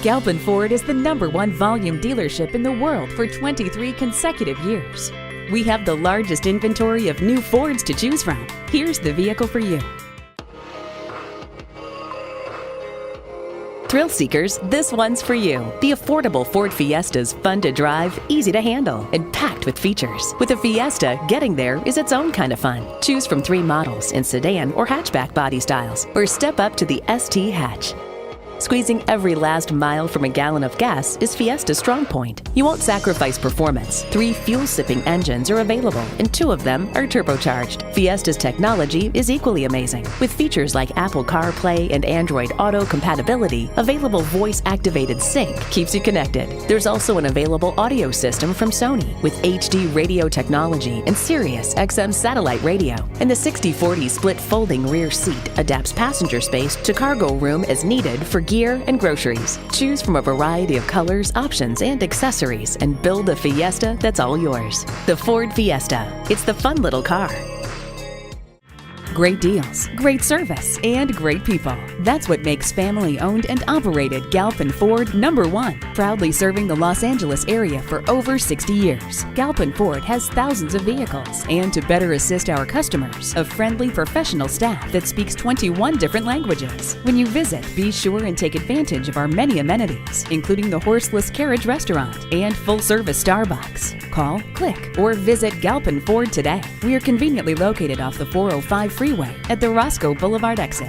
Galpin Ford is the #1 volume dealership in the world for 23 consecutive years. We have the largest inventory of new Fords to choose from. Here's the vehicle for you. Thrill seekers, this one's for you. The affordable Ford Fiesta is fun to drive, easy to handle, and packed with features. With a Fiesta, getting there is its own kind of fun. Choose from 3 models in sedan or hatchback body styles, or step up to the ST hatch. Squeezing every last mile from a gallon of gas is Fiesta's strong point. You won't sacrifice performance. 3 fuel-sipping engines are available, and 2 of them are turbocharged. Fiesta's technology is equally amazing. With features like Apple CarPlay and Android Auto compatibility, available voice-activated sync keeps you connected. There's also an available audio system from Sony with HD radio technology and Sirius XM satellite radio. And the 60/40 split folding rear seat adapts passenger space to cargo room as needed for gear and groceries. Choose from a variety of colors, options, and accessories and build a Fiesta that's all yours. The Ford Fiesta. It's the fun little car. Great deals, great service, and great people. That's what makes family-owned and operated Galpin Ford #1. Proudly serving the Los Angeles area for over 60 years. Galpin Ford has thousands of vehicles, and to better assist our customers, a friendly professional staff that speaks 21 different languages. When you visit, be sure and take advantage of our many amenities, including the horseless carriage restaurant and full-service Starbucks. Call, click, or visit Galpin Ford today. We are conveniently located off the 405 freeway at the Roscoe Boulevard exit.